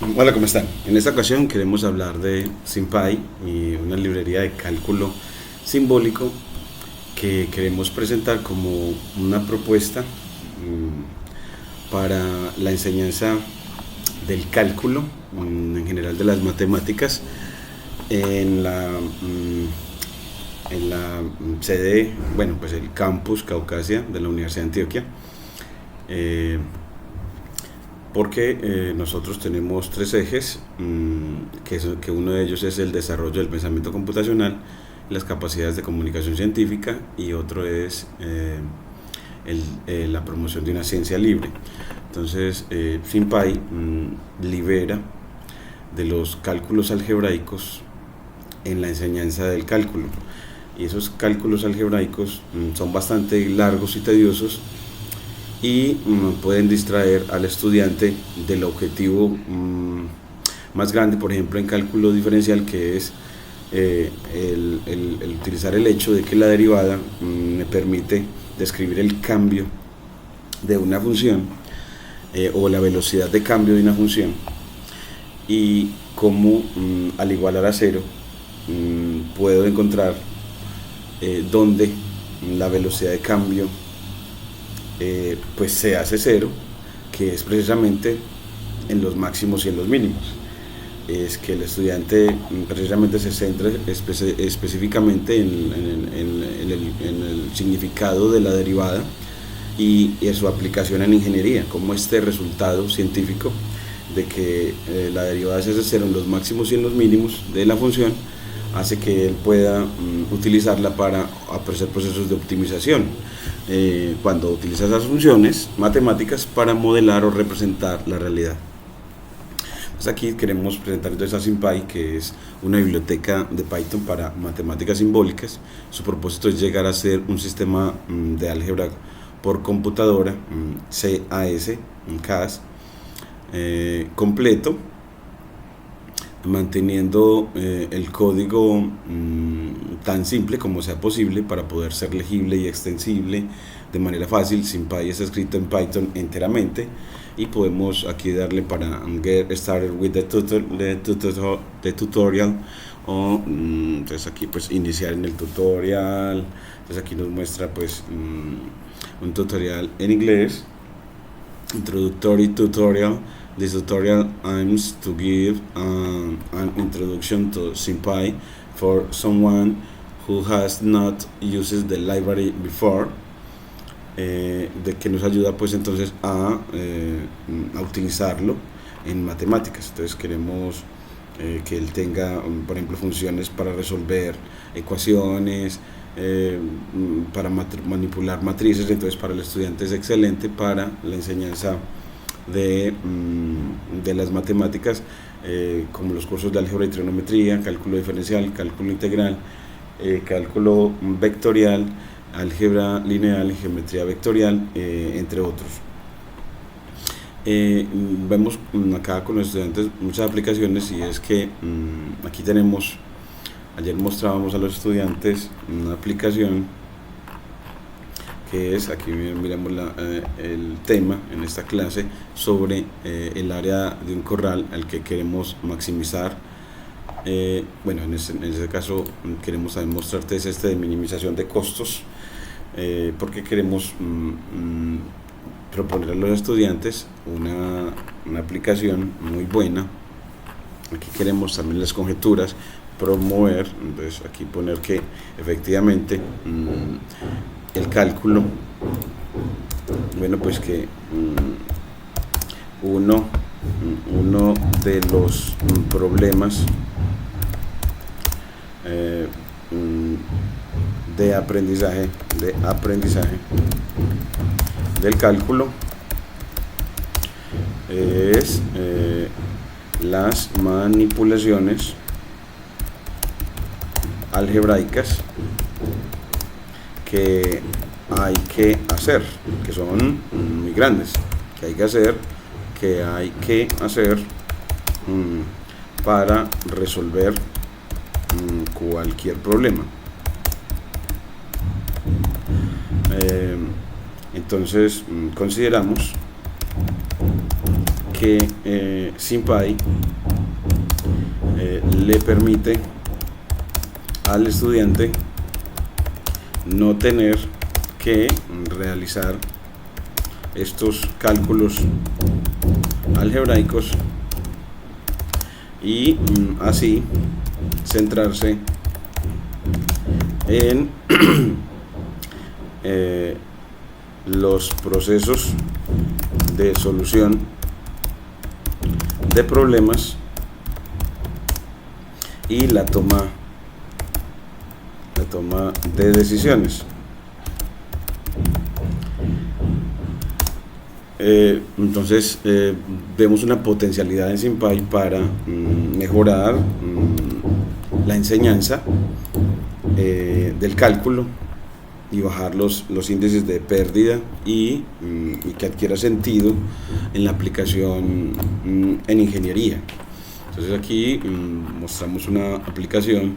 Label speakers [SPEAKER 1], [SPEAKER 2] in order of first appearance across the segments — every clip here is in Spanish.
[SPEAKER 1] Hola, ¿cómo están? En esta ocasión queremos hablar de SymPy y una librería de cálculo simbólico que queremos presentar como una propuesta para la enseñanza del cálculo, en general de las matemáticas, en la sede, bueno, pues el campus Caucasia de la Universidad de Antioquia. Porque nosotros tenemos tres ejes, que uno de ellos es el desarrollo del pensamiento computacional, las capacidades de comunicación científica, y otro es la promoción de una ciencia libre. Entonces, SymPy libera de los cálculos algebraicos en la enseñanza del cálculo. Y esos cálculos algebraicos son bastante largos y tediosos, y pueden distraer al estudiante del objetivo más grande, por ejemplo en cálculo diferencial, que es el utilizar el hecho de que la derivada me permite describir el cambio de una función, o la velocidad de cambio de una función, y cómo al igualar a cero puedo encontrar dónde la velocidad de cambio pues se hace cero, que es precisamente en los máximos y en los mínimos. Es que el estudiante precisamente se centra específicamente en el significado de la derivada y su aplicación en ingeniería, como este resultado científico de que la derivada se hace cero en los máximos y en los mínimos de la función hace que él pueda utilizarla para hacer procesos de optimización, cuando utiliza esas funciones matemáticas para modelar o representar la realidad. Pues aquí queremos presentar entonces a SymPy, que es una biblioteca de Python para matemáticas simbólicas. Su propósito es llegar a ser un sistema de álgebra por computadora, CAS, completo, manteniendo el código tan simple como sea posible para poder ser legible y extensible de manera fácil. SymPy está escrito en Python enteramente, y podemos aquí darle para get started with the tutorial, o entonces aquí pues iniciar en el tutorial. Entonces aquí nos muestra pues un tutorial en inglés, introductory tutorial. This tutorial aims to give an introduction to SymPy for someone who has not used the library before, de que nos ayuda pues entonces a utilizarlo en matemáticas. Entonces queremos que él tenga, por ejemplo, funciones para resolver ecuaciones, para manipular matrices. Entonces para el estudiante es excelente para la enseñanza de las matemáticas, como los cursos de álgebra y trigonometría, cálculo diferencial, cálculo integral, cálculo vectorial, álgebra lineal, geometría vectorial, entre otros. Vemos acá con los estudiantes muchas aplicaciones, y es que aquí tenemos, ayer mostrábamos a los estudiantes una aplicación que es, aquí miramos el tema en esta clase sobre el área de un corral al que queremos maximizar. Bueno, en este caso queremos también mostrarte este de minimización de costos, porque queremos proponer a los estudiantes una aplicación muy buena. Aquí queremos también las conjeturas, promover. Entonces aquí poner que efectivamente el cálculo, bueno, pues que uno de los problemas de aprendizaje del cálculo es las manipulaciones algebraicas que hay que hacer, que son muy grandes, que hay que hacer para resolver cualquier problema. Entonces consideramos que SymPy le permite al estudiante no tener que realizar estos cálculos algebraicos y así centrarse en los procesos de solución de problemas y la toma de decisiones. Entonces vemos una potencialidad en SymPy para mejorar la enseñanza del cálculo y bajar los índices de pérdida y que adquiera sentido en la aplicación en ingeniería. Entonces aquí mostramos una aplicación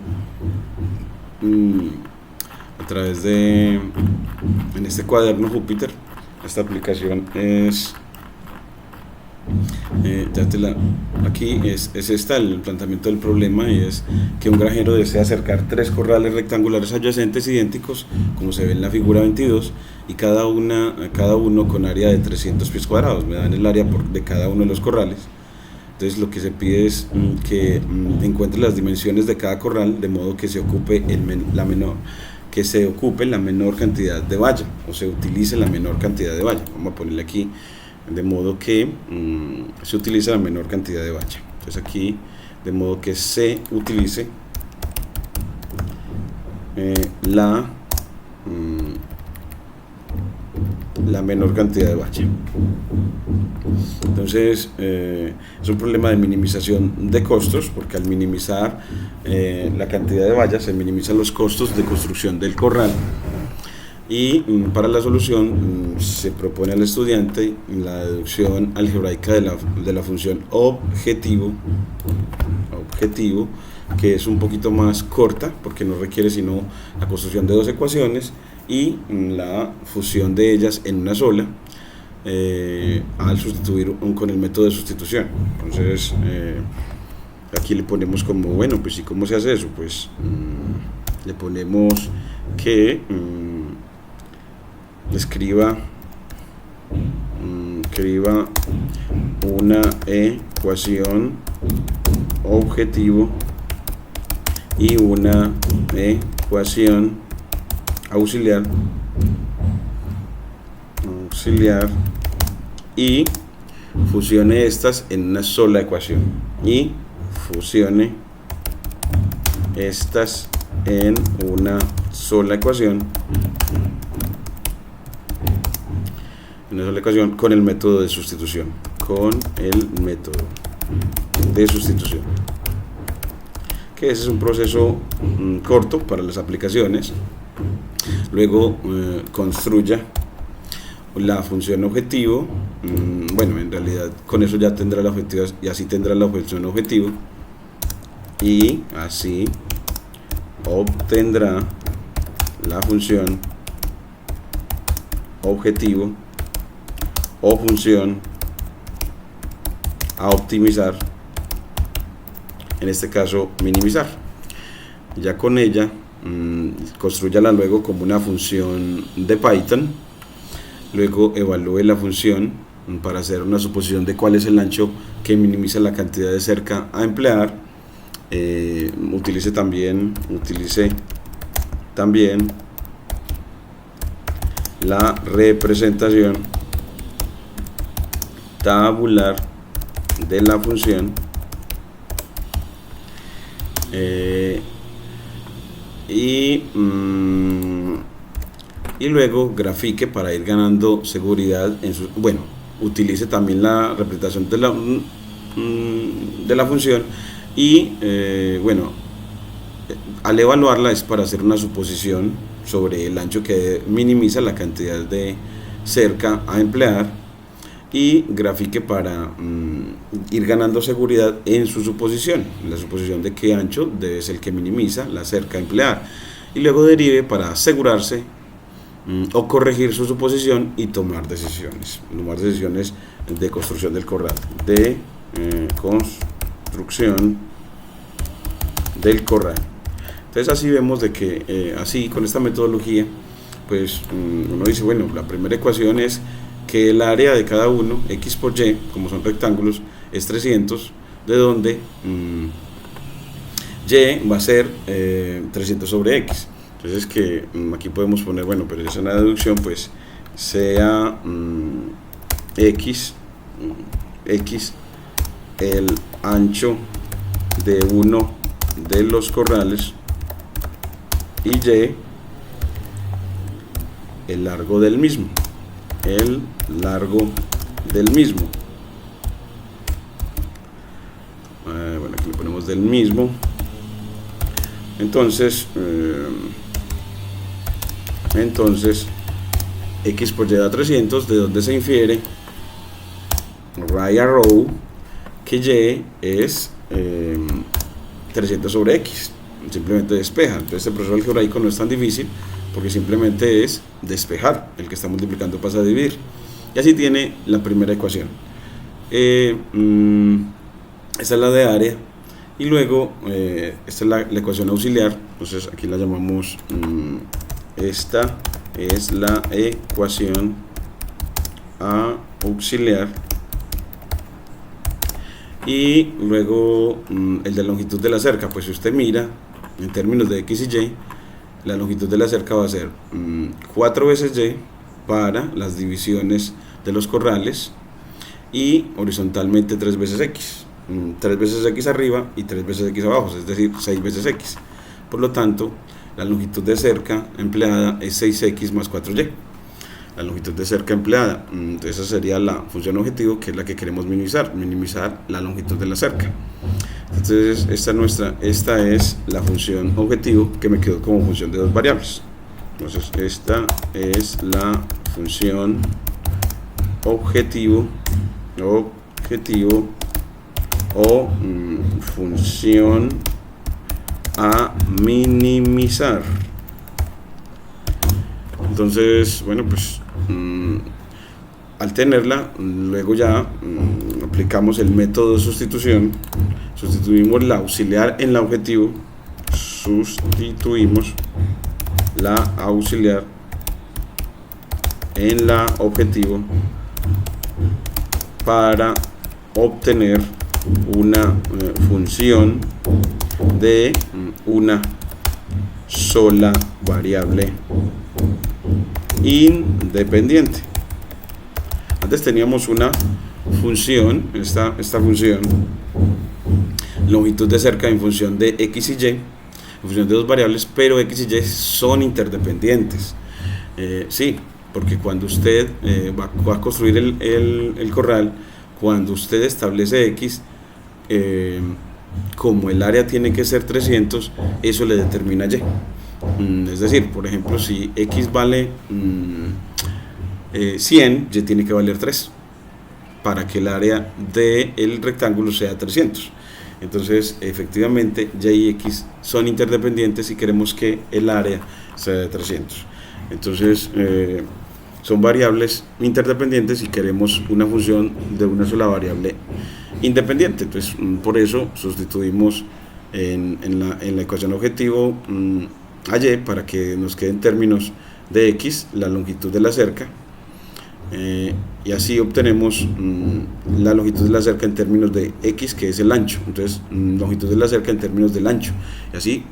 [SPEAKER 1] a través de, en este cuaderno Júpiter. Esta aplicación es, aquí es esta, el planteamiento del problema, y es que un granjero desea acercar 3 corrales rectangulares adyacentes idénticos, como se ve en la figura 22, y cada uno con área de 300 pies cuadrados. Me dan el área de cada uno de los corrales. Entonces lo que se pide es que encuentre las dimensiones de cada corral de modo que se ocupe la menor cantidad de valla, o se utilice la menor cantidad de valla. Vamos a ponerle aquí de modo que se utilice la menor cantidad de valla. Entonces aquí de modo que se utilice la menor cantidad de valla. Entonces es un problema de minimización de costos, porque al minimizar la cantidad de vallas se minimizan los costos de construcción del corral. Y para la solución se propone al estudiante la deducción algebraica de la función objetivo, que es un poquito más corta porque no requiere sino la construcción de 2 ecuaciones y la fusión de ellas en una sola, al sustituir con el método de sustitución. Entonces aquí le ponemos como, bueno, pues ¿y cómo se hace eso? Pues le ponemos que escriba una ecuación objetivo y una ecuación auxiliar y fusione estas en una sola ecuación en una sola ecuación con el método de sustitución, que ese es un proceso corto para las aplicaciones. Luego construya la función objetivo. Bueno, en realidad con eso ya tendrá la objetivo, y así tendrá la función objetivo, y así obtendrá la función objetivo o función a optimizar, en este caso minimizar. Ya con ella construyala luego como una función de Python. Luego evalúe la función para hacer una suposición de cuál es el ancho que minimiza la cantidad de cerca a emplear. Utilice también la representación tabular de la función, y luego grafique para ir ganando seguridad utilice también la representación de la función, y al evaluarla es para hacer una suposición sobre el ancho que minimiza la cantidad de cerca a emplear, y grafique para ir ganando seguridad en su suposición, la suposición de qué ancho debe ser el que minimiza la cerca a emplear, y luego derive para asegurarse o corregir su suposición y tomar decisiones de construcción del corral, de construcción del corral. Entonces así vemos de que así con esta metodología pues uno dice, bueno, la primera ecuación es que el área de cada uno, x por y, como son rectángulos, es 300, de donde y va a ser 300 sobre x. Entonces que aquí podemos poner, bueno, pero es una deducción, pues sea x el ancho de uno de los corrales y y el largo del mismo, bueno, aquí le ponemos del mismo. Entonces x por y da 300, de donde se infiere right arrow que y es 300 sobre x. Simplemente despeja. Entonces este proceso algebraico no es tan difícil, porque simplemente es despejar. El que está multiplicando pasa a dividir, y así tiene la primera ecuación. Esta es la de área, y luego esta es la ecuación auxiliar. Entonces aquí la llamamos esta es la ecuación auxiliar, y luego el de longitud de la cerca. Pues si usted mira en términos de x y y, la longitud de la cerca va a ser 4 veces y para las divisiones de los corrales, y horizontalmente 3 veces x, 3 veces x arriba y 3 veces x abajo, es decir, 6 veces x. Por lo tanto, la longitud de cerca empleada es 6x más 4y. La longitud de cerca empleada, entonces esa sería la función objetivo, que es la que queremos minimizar la longitud de la cerca. Entonces esta es la función objetivo, que me quedó como función de dos variables. Entonces esta es la función objetivo o función a minimizar. Entonces, bueno, pues al tenerla, luego ya aplicamos el método de sustitución. Sustituimos la auxiliar en la objetivo, sustituimos la auxiliar en la objetivo para obtener una función de una sola variable independiente. Antes teníamos una función, esta función, longitud de cerca en función de x y y, en función de dos variables, pero x y y son interdependientes. Sí, porque cuando usted va a construir el corral, cuando usted establece x, como el área tiene que ser 300, eso le determina y. Es decir, por ejemplo, si x vale 100, y tiene que valer 3 para que el área del rectángulo sea 300. Entonces, efectivamente, y y x son interdependientes si queremos que el área sea de 300. Entonces, son variables interdependientes y queremos una función de una sola variable independiente. Entonces, por eso sustituimos en la ecuación objetivo a y, para que nos quede en términos de x la longitud de la cerca, y así obtenemos la longitud de la cerca en términos de x, que es el ancho. Entonces, longitud de la cerca en términos del ancho, y así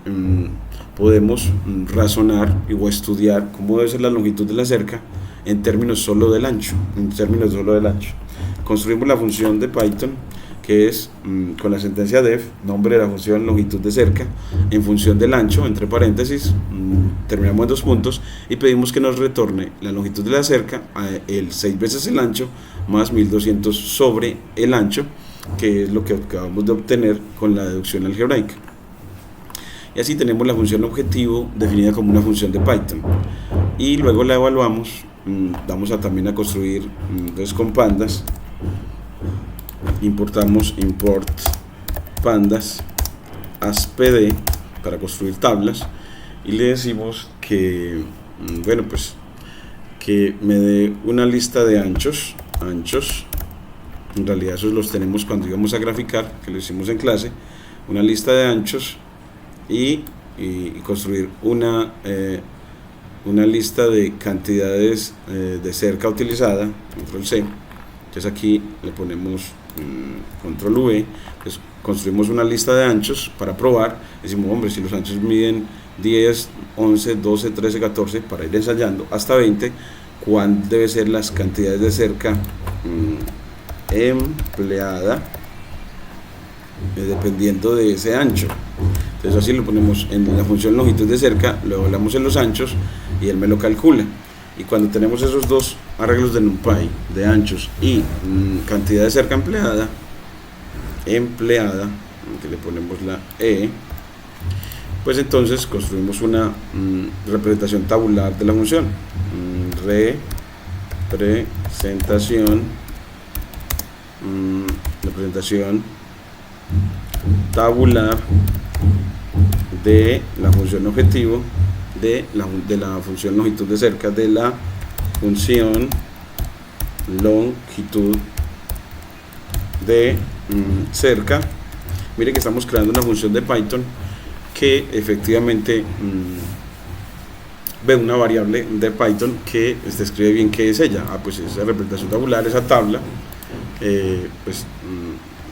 [SPEAKER 1] podemos razonar o estudiar cómo debe ser la longitud de la cerca en términos solo del ancho. Construimos la función de Python, que es con la sentencia def, nombre de la función longitud de cerca en función del ancho, entre paréntesis, terminamos en 2 puntos, y pedimos que nos retorne la longitud de la cerca, el 6 veces el ancho más 1200 sobre el ancho, que es lo que acabamos de obtener con la deducción algebraica. Y así tenemos la función objetivo definida como una función de Python, y luego la evaluamos. Vamos también a construir entonces con pandas. Importamos import pandas aspd para construir tablas, y le decimos que bueno, pues que me dé una lista de anchos en realidad esos los tenemos cuando íbamos a graficar, que lo hicimos en clase, una lista de anchos y construir una lista de cantidades de cerca utilizada, control C. Entonces aquí le ponemos control V, pues construimos una lista de anchos para probar. Decimos, hombre, si los anchos miden 10, 11, 12, 13, 14, para ir ensayando hasta 20, ¿cuál debe ser las cantidades de cerca empleada dependiendo de ese ancho? Entonces así lo ponemos en la función longitud de cerca, lo hablamos en los anchos y él me lo calcula. Y cuando tenemos esos dos arreglos de NumPy, de anchos y cantidad de cerca empleada, que le ponemos la E, pues entonces construimos una representación tabular de la función. Representación tabular de la función objetivo, de la función longitud de cerca, de la función longitud de cerca. Mire que estamos creando una función de Python que efectivamente ve una variable de Python que describe bien qué es ella. Pues esa representación tabular, esa tabla,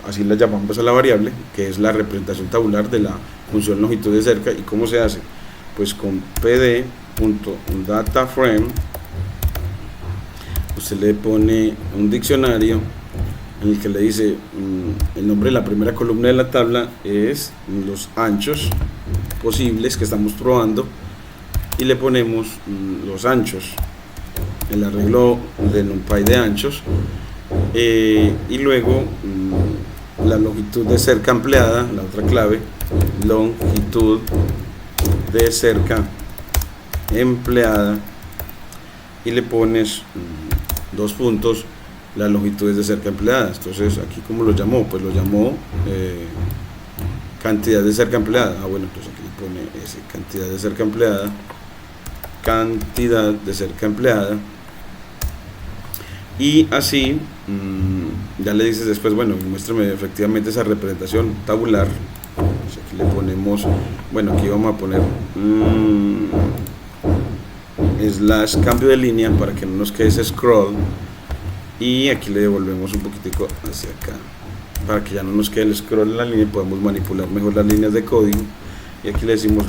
[SPEAKER 1] así la llamamos a la variable, que es la representación tabular de la función longitud de cerca. ¿Y cómo se hace? Pues con pd.dataframe usted le pone un diccionario en el que le dice el nombre de la primera columna de la tabla es los anchos posibles que estamos probando, y le ponemos los anchos, el arreglo de NumPy de anchos, y luego la longitud de cerca empleada, la otra clave, longitud de cerca empleada, y le pones dos puntos, las longitudes de cerca empleadas. Entonces aquí, ¿cómo lo llamó? Pues lo llamó cantidad de cerca empleada. Bueno, entonces aquí le pone ese, cantidad de cerca empleada, y así ya le dices después, bueno, muéstrame efectivamente esa representación tabular. Pues aquí le ponemos, bueno, aquí vamos a poner slash cambio de línea para que no nos quede ese scroll, y aquí le devolvemos un poquitico hacia acá para que ya no nos quede el scroll en la línea y podamos manipular mejor las líneas de código. Y aquí le decimos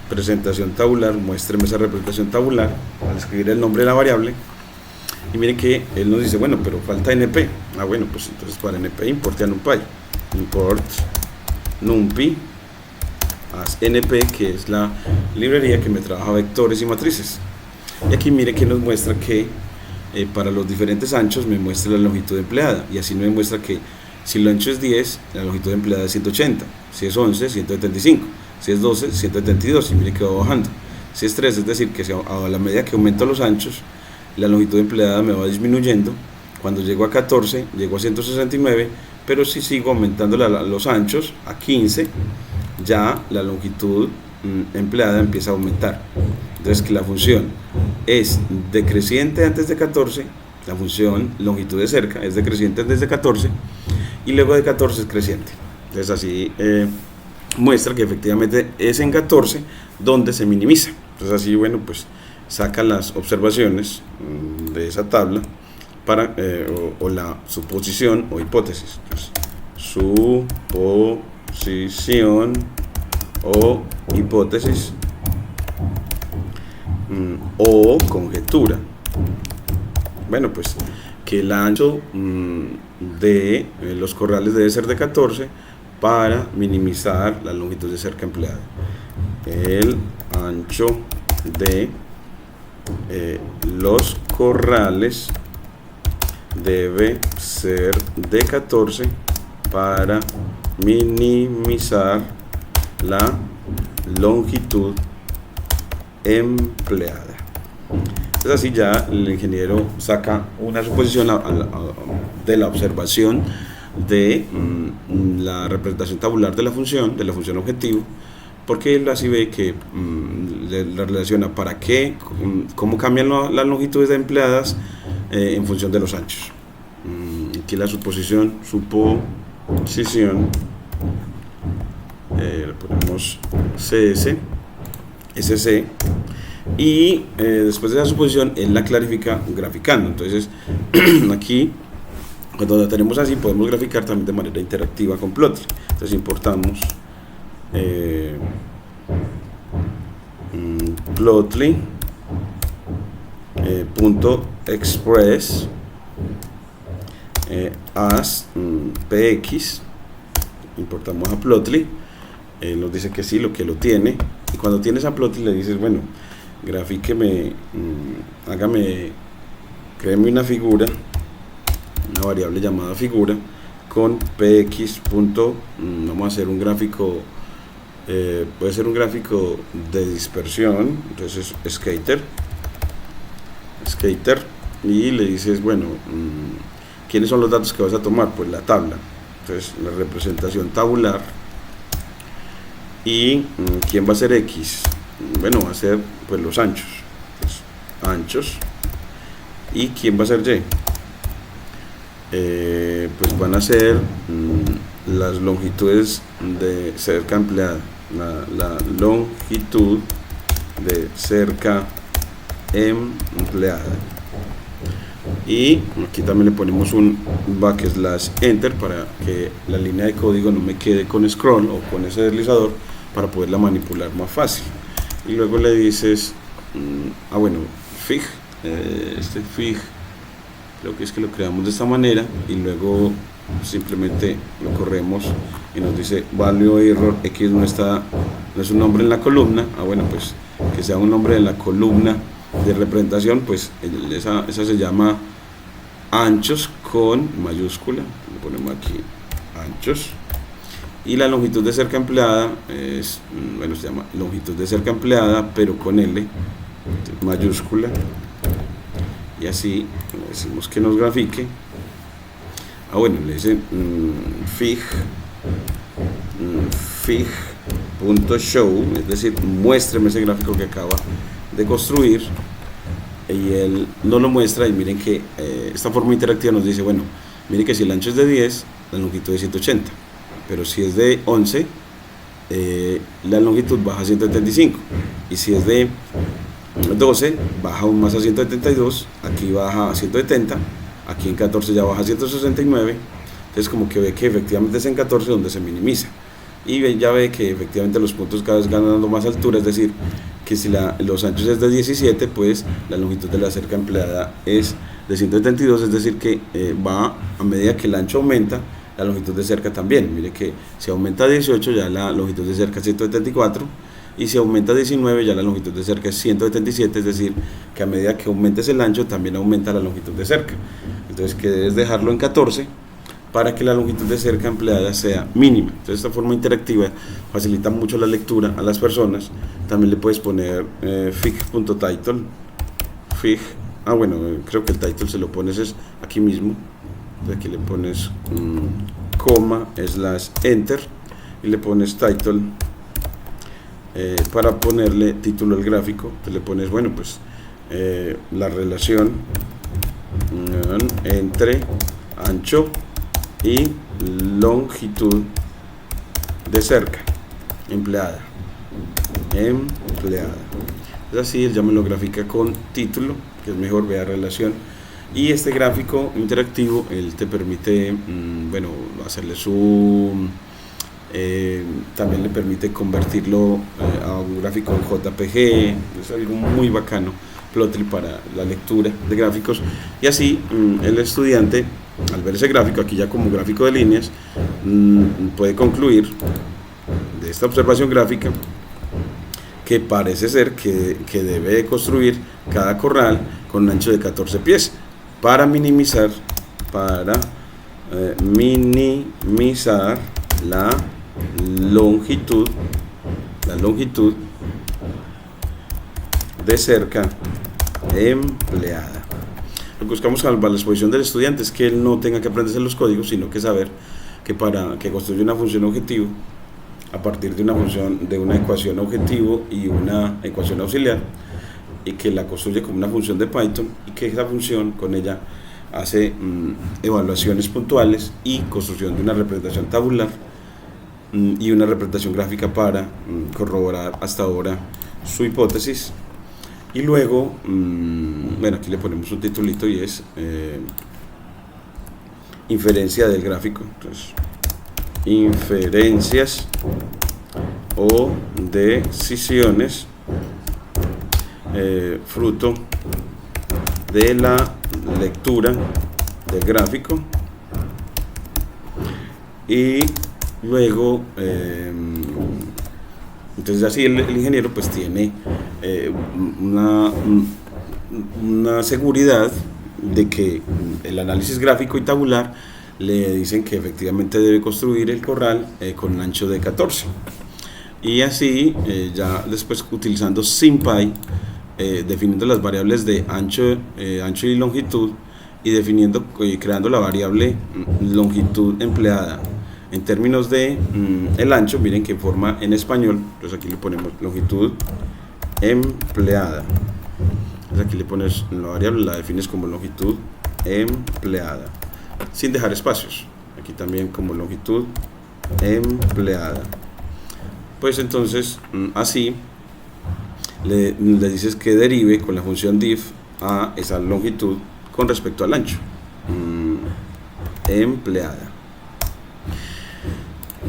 [SPEAKER 1] representación tabular, muéstreme esa representación tabular al escribir el nombre de la variable. Y miren que él nos dice, bueno, pero falta NP. Bueno, pues entonces para NP importe a NumPy, import numpy as NP, que es la librería que me trabaja vectores y matrices. Y aquí mire que nos muestra que para los diferentes anchos me muestra la longitud empleada, y así me muestra que si el ancho es 10, la longitud empleada es 180, si es 11, 175, si es 12, 172, y mire que va bajando. Si es 3, es decir, que a la medida que aumento los anchos, la longitud empleada me va disminuyendo. Cuando llego a 14, llego a 169, pero si sigo aumentando los anchos a 15, ya la longitud empleada empieza a aumentar. Entonces, que la función es decreciente antes de 14, la función longitud de cerca es decreciente antes de 14, y luego de 14 es creciente. Entonces así muestra que efectivamente es en 14 donde se minimiza. Entonces así, bueno, pues saca las observaciones de esa tabla para o la suposición o hipótesis. Entonces, suposición o hipótesis o conjetura. Bueno, pues que el ancho de los corrales debe ser de 14 para minimizar la longitud de cerca empleada. El ancho de los corrales debe ser de 14 para minimizar la longitud empleada. Entonces así ya el ingeniero saca una suposición de la observación de la representación tabular de la función objetivo, porque él así ve que la relaciona para qué, cómo cambian las longitudes empleadas en función de los anchos. aquí la suposición, le ponemos CS, SC, y después de esa suposición él la clarifica graficando. Entonces aquí cuando la tenemos así podemos graficar también de manera interactiva con Plotly. Entonces importamos Plotly .express as px, importamos a Plotly, nos dice que sí, lo que lo tiene, y cuando tienes a Plotly le dices, bueno, grafíqueme, créeme una figura, una variable llamada figura, con px. Vamos a hacer un gráfico, puede ser un gráfico de dispersión, entonces skater, y le dices, bueno, ¿quiénes son los datos que vas a tomar? Pues la tabla, entonces la representación tabular. Y ¿quién va a ser X? Bueno, va a ser pues los anchos, anchos. ¿Y quién va a ser Y? Pues van a ser las longitudes de cerca empleada, la longitud de cerca empleada. Y aquí también le ponemos un backslash enter para que la línea de código no me quede con scroll o con ese deslizador, para poderla manipular más fácil. Y luego le dices bueno, fig, este fig creo que es que lo creamos de esta manera, y luego simplemente lo corremos y nos dice value error, x no es un nombre en la columna. Bueno, pues que sea un nombre en la columna de representación, pues esa se llama anchos con mayúscula, le ponemos aquí anchos, y la longitud de cerca empleada es, bueno, se llama longitud de cerca empleada pero con L mayúscula, y así le decimos que nos grafique. Bueno, le dice fig.show, es decir, muéstreme ese gráfico que acaba de construir, y él no lo muestra. Y miren que esta forma interactiva nos dice, bueno, miren que si el ancho es de 10, la longitud es 180, pero si es de 11, la longitud baja a 175, y si es de 12, baja aún más a 172, aquí baja a 170, aquí en 14 ya baja a 169. Entonces como que ve que efectivamente es en 14 donde se minimiza, y ya ve que efectivamente los puntos cada vez ganando más altura, es decir, que si los anchos es de 17, pues la longitud de la cerca empleada es de 172, es decir que va a medida que el ancho aumenta, la longitud de cerca también. Mire que si aumenta a 18 ya la longitud de cerca es 174, y si aumenta a 19 ya la longitud de cerca es 177, es decir que a medida que aumentes el ancho también aumenta la longitud de cerca. Entonces que debes dejarlo en 14 para que la longitud de cerca empleada sea mínima. Entonces esta forma interactiva facilita mucho la lectura a las personas. También le puedes poner fig.title, bueno, creo que el title se lo pones es aquí mismo. Entonces aquí le pones coma / enter, y le pones title para ponerle título al gráfico. Entonces le pones, bueno, pues la relación entre ancho y longitud de cerca empleada. Es así, él ya me lo grafica con título, que es mejor, vea relación. Y este gráfico interactivo, él te permite, bueno, hacerle zoom, también le permite convertirlo a un gráfico en JPG. Es algo muy bacano, Plotly, para la lectura de gráficos. Y así el estudiante, al ver ese gráfico aquí ya como gráfico de líneas, puede concluir de esta observación gráfica que parece ser que debe construir cada corral con un ancho de 14 pies para minimizar la longitud de cerca empleada. Lo que buscamos para la exposición del estudiante es que él no tenga que aprenderse los códigos, sino que saber que para que construya una función objetivo a partir de una ecuación objetivo y una ecuación auxiliar, y que la construye como una función de Python, y que esa función con ella hace evaluaciones puntuales y construcción de una representación tabular y una representación gráfica para corroborar hasta ahora su hipótesis. Y luego, bueno, aquí le ponemos un titulito y es inferencia del gráfico. Entonces, inferencias o decisiones fruto de la lectura del gráfico. Y luego entonces así el ingeniero pues tiene una seguridad de que el análisis gráfico y tabular le dicen que efectivamente debe construir el corral con un ancho de 14. Y así ya después utilizando SymPy, definiendo las variables de ancho y longitud, y definiendo creando la variable longitud empleada en términos de el ancho. Miren que forma en español, entonces aquí le ponemos longitud empleada. Entonces aquí le pones la variable, la defines como longitud empleada, sin dejar espacios. Aquí también como longitud empleada. Pues entonces así le dices que derive con la función diff a esa longitud con respecto al ancho empleada.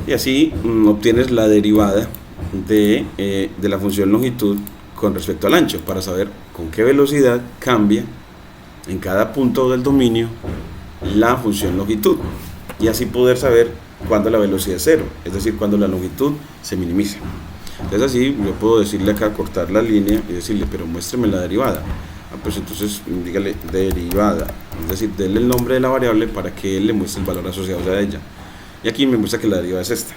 [SPEAKER 1] Y así obtienes la derivada de la función longitud con respecto al ancho, para saber con qué velocidad cambia en cada punto del dominio la función longitud, y así poder saber cuándo la velocidad es cero, es decir, cuándo la longitud se minimiza. Entonces así yo puedo decirle acá, cortar la línea y decirle, pero muéstreme la derivada. Pues entonces dígale derivada, es decir, denle el nombre de la variable para que él le muestre el valor asociado a ella. Y aquí me muestra que la derivada es esta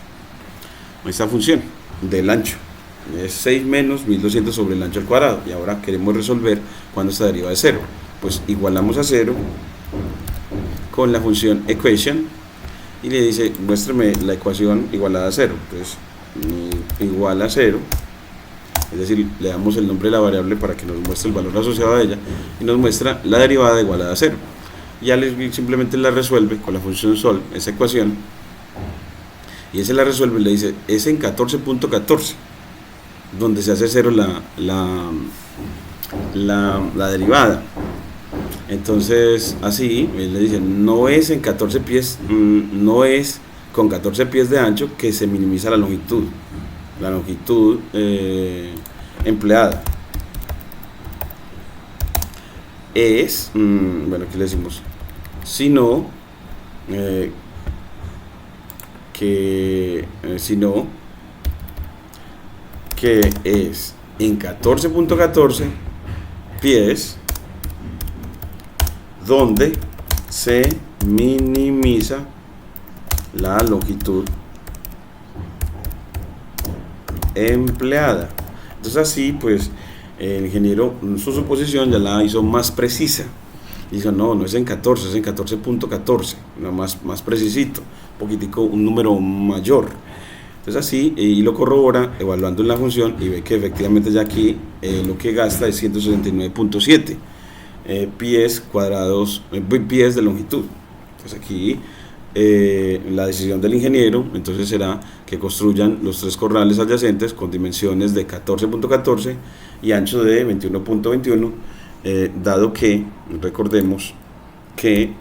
[SPEAKER 1] función del ancho. Es 6 menos 1200 sobre el ancho al cuadrado. Y ahora queremos resolver cuando esta derivada es 0. Pues igualamos a 0 con la función equation y le dice, muéstrame la ecuación igualada a 0. Entonces, igual a 0. Es decir, le damos el nombre de la variable para que nos muestre el valor asociado a ella y nos muestra la derivada igualada a 0. Ya simplemente la resuelve con la función solve, esa ecuación, y ese la resuelve y le dice, es en 14.14 donde se hace 0 la derivada. Entonces así él le dice, no es en 14 pies, no es con 14 pies de ancho que se minimiza la longitud empleada. Es, bueno, aquí le decimos, sino que es en 14.14 pies donde se minimiza la longitud empleada. Entonces así pues el ingeniero su suposición ya la hizo más precisa. Dijo, no es en 14, es en 14.14, más precisito, un poquitico, un número mayor. Entonces así, y lo corrobora evaluando en la función y ve que efectivamente ya aquí lo que gasta es 169.7 pies cuadrados, pies de longitud. Entonces aquí la decisión del ingeniero entonces será que construyan los 3 corrales adyacentes con dimensiones de 14.14 y ancho de 21.21, dado que recordemos que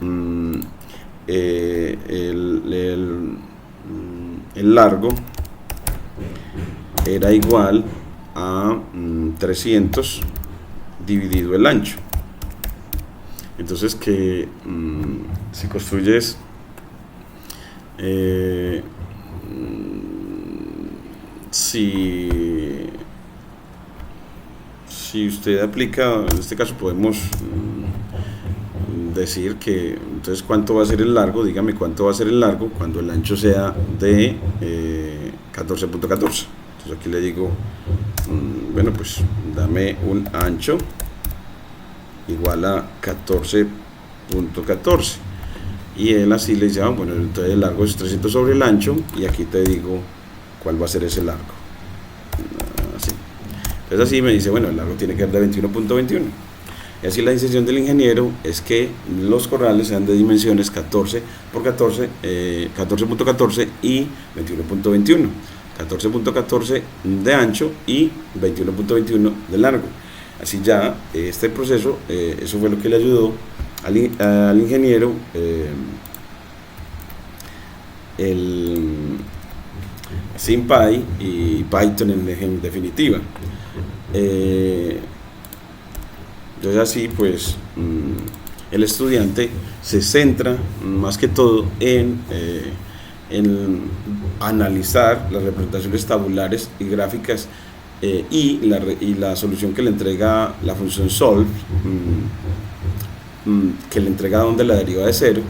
[SPEAKER 1] el largo era igual a 300 dividido el ancho. Entonces que si construyes si usted aplica, en este caso podemos decir que entonces cuánto va a ser el largo, dígame cuánto va a ser el largo cuando el ancho sea de 14.14. Entonces aquí le digo, bueno, pues dame un ancho igual a 14.14 y él así le llama, bueno, entonces el largo es 300 sobre el ancho y aquí te digo cuál va a ser ese largo. Así. Entonces así me dice, bueno, el largo tiene que ser de 21.21. Y así la decisión del ingeniero es que los corrales sean de dimensiones 14 por 14, 14.14 y 21.21. 14.14 de ancho y 21.21 de largo. Así ya este proceso, eso fue lo que le ayudó al ingeniero el SymPy y Python en definitiva. Entonces así pues el estudiante se centra más que todo en analizar las representaciones tabulares y gráficas y la solución que le entrega la función solve, que le entrega donde la deriva de cero,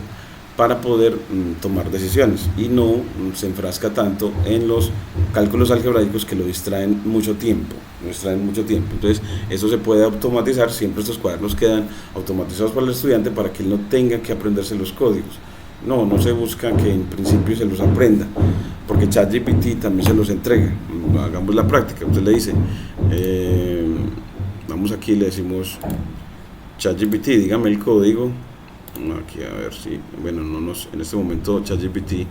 [SPEAKER 1] para poder tomar decisiones, y no se enfrasca tanto en los cálculos algebraicos que lo distraen mucho tiempo. Entonces eso se puede automatizar. Siempre estos cuadernos quedan automatizados para el estudiante para que él no tenga que aprenderse los códigos. No se busca que en principio se los aprenda, porque ChatGPT también se los entrega. Hagamos la práctica. Usted le dice, vamos aquí, le decimos ChatGPT, dígame el código. Aquí a ver si, bueno, en este momento ChatGPT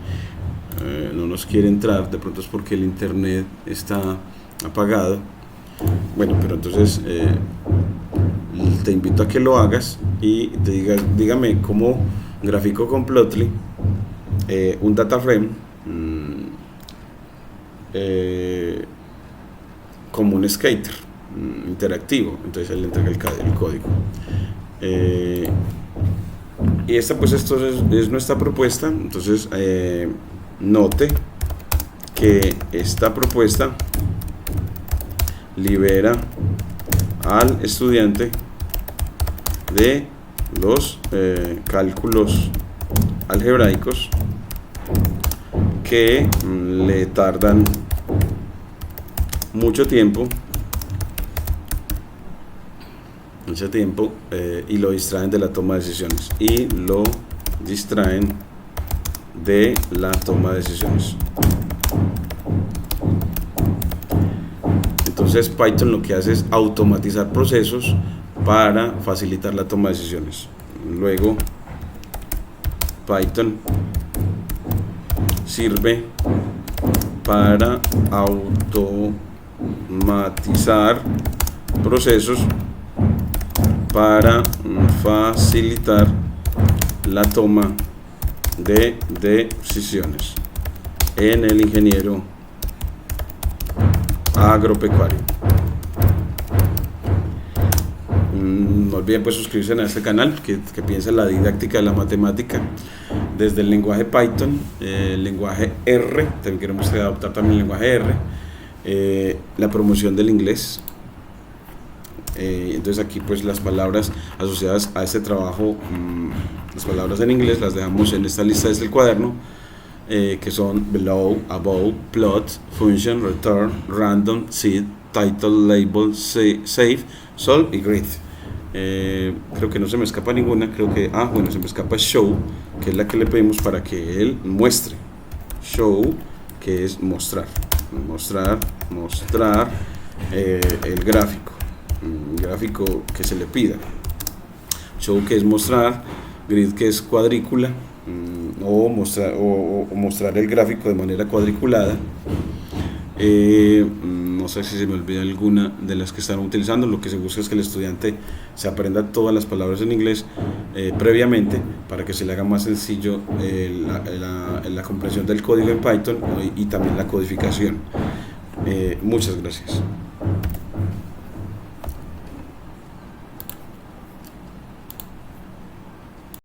[SPEAKER 1] no nos quiere entrar. De pronto es porque el internet está apagado. Bueno, pero entonces te invito a que lo hagas y te dígame cómo grafico con Plotly un data frame como un skater interactivo. Entonces él le entrega el código. Y esto es nuestra propuesta. Entonces note que esta propuesta libera al estudiante de los cálculos algebraicos que le tardan mucho tiempo y lo distraen de la toma de decisiones Entonces Python lo que hace es automatizar procesos para facilitar la toma de decisiones. Luego Python sirve para automatizar procesos para facilitar la toma de decisiones en el ingeniero agropecuario. No olviden pues suscribirse a este canal que piensa en la didáctica de la matemática desde el lenguaje Python, el lenguaje R. También queremos adaptar también el lenguaje R, la promoción del inglés. Entonces aquí pues las palabras asociadas a este trabajo, las palabras en inglés las dejamos en esta lista desde el cuaderno, que son below, above, plot, function, return, random, seed, title, label, save, solve y grid. Creo que no se me escapa ninguna. Creo que, se me escapa show, que es la que le pedimos para que él muestre. Show, que es mostrar el gráfico que se le pida. Show, que es mostrar. Grid, que es cuadrícula, o mostrar el gráfico de manera cuadriculada. No sé si se me olvida alguna de las que están utilizando. Lo que se busca es que el estudiante se aprenda todas las palabras en inglés previamente, para que se le haga más sencillo la comprensión del código en Python y también la codificación. Muchas gracias.